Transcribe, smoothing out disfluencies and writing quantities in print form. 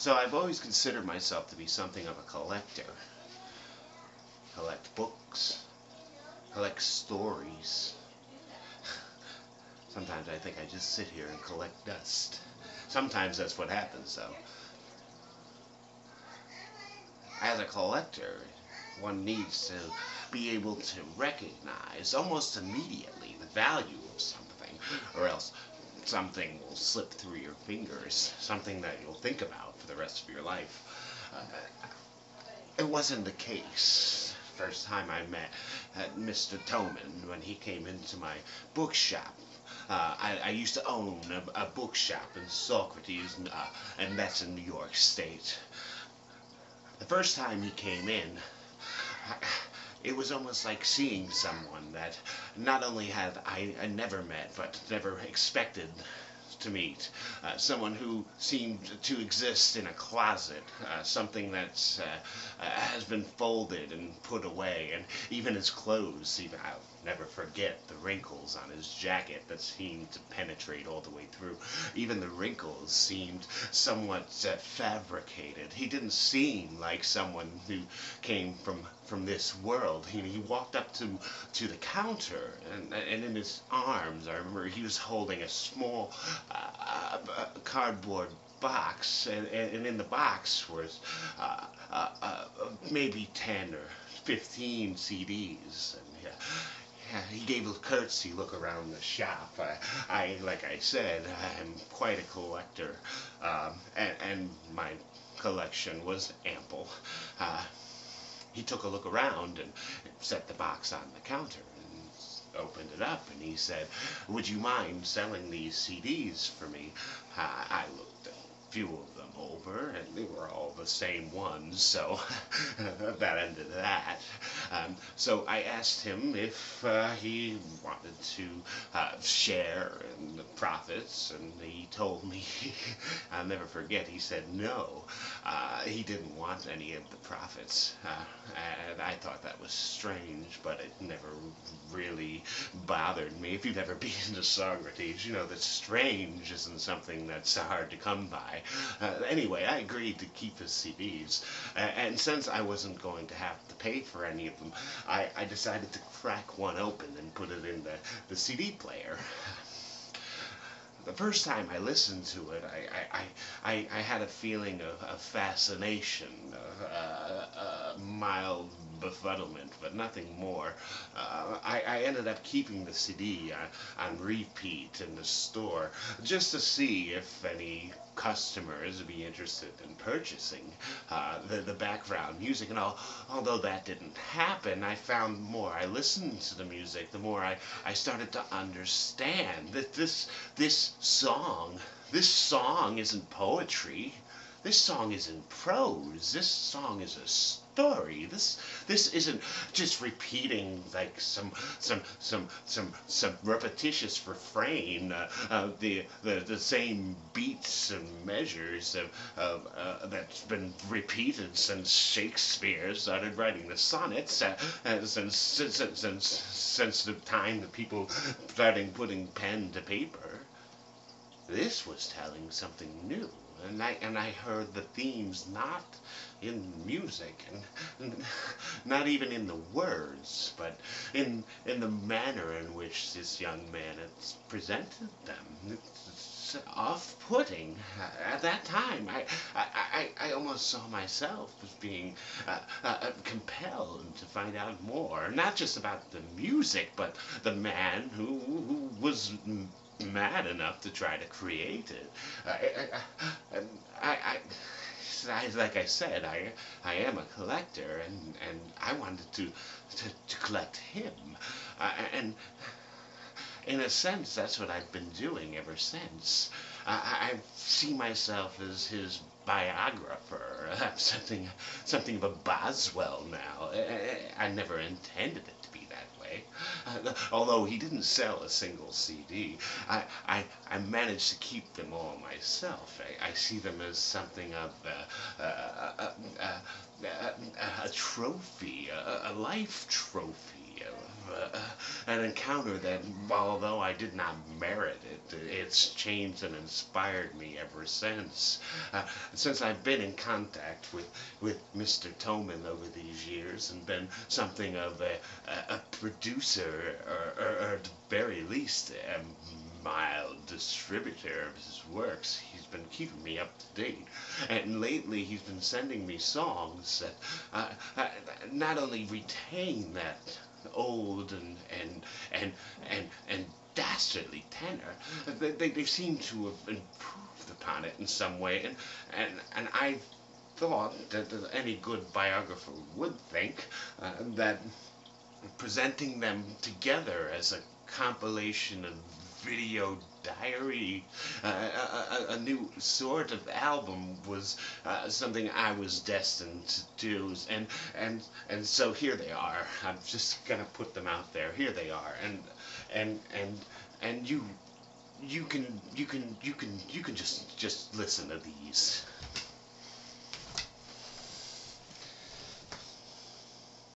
So I've always considered myself to be something of a collector. Collect books, collect stories. Sometimes I think I just sit here and collect dust. Sometimes that's what happens, though. As a collector, one needs to be able to recognize almost immediately the value of something, or else something will slip through your fingers, something that you'll think about for the rest of your life. It wasn't the case. First time I met Mr. Toman when he came into my bookshop. I used to own a bookshop in Socrates, and that's in New York State. The first time he came in, it was almost like seeing someone that not only had I never met, but never expected to meet. Someone who seemed to exist in a closet, something that has been folded and put away, and even his clothes, even I'll never forget the wrinkles on his jacket that seemed to penetrate all the way through. Even the wrinkles seemed somewhat fabricated. He didn't seem like someone who came from this world. He walked up to the counter, and in his arms, I remember he was holding a small cardboard box, and in the box was maybe 10 or 15 CDs. And he gave a curtsy look around the shop. Like I said, I'm quite a collector, and my collection was ample. He took a look around and set the box on the counter and opened it up, and he said, "Would you mind selling these CDs for me?" I looked a few of them over, and they were all the same ones, so that ended that. So I asked him if he wanted to share in the profits, and he told me, I'll never forget, he said no. He didn't want any of the profits, and I thought that was strange, but it never really bothered me. If you've ever been to Socrates, you know that strange isn't something that's hard to come by. Anyway, I agreed to keep his CDs, and since I wasn't going to have to pay for any of them, I decided to crack one open and put it in the CD player. The first time I listened to it, I had a feeling of fascination, of mild befuddlement, but nothing more. I ended up keeping the CD on repeat in the store just to see if any customers would be interested in purchasing the background music. And although that didn't happen, I found more I listened to the music, the more I started to understand that this song isn't poetry. This song isn't prose. This song is a story. This isn't just repeating like some repetitious refrain, the same beats and measures that's been repeated since Shakespeare started writing the sonnets, since the time that people started putting pen to paper. This was telling something new, and I heard the themes not in music, and not even in the words, but in the manner in which this young man had presented them. It's off-putting. At that time, I almost saw myself as being compelled to find out more, not just about the music, but the man who was mad enough to try to create it. Like I said, I am a collector, and I wanted to collect him, and in a sense, that's what I've been doing ever since. I see myself as his biographer, something of a Boswell now. I never intended it to be that way. Although he didn't sell a single CD, I managed to keep them all myself. I see them as something of a trophy, a life trophy an encounter that, although I did not merit it, it's changed and inspired me ever since. Since I've been in contact with Mr. Toman over these years and been something of a producer, or at the very least, a mild distributor of his works. He's been keeping me up to date, and lately he's been sending me songs that not only retain that old and dastardly tenor, they seem to have improved upon it in some way, and I thought that any good biographer would think that presenting them together as a compilation of video diary, a new sort of album, was something I was destined to do, and so here they are. I'm just gonna put them out there. Here they are, and you can just listen to these.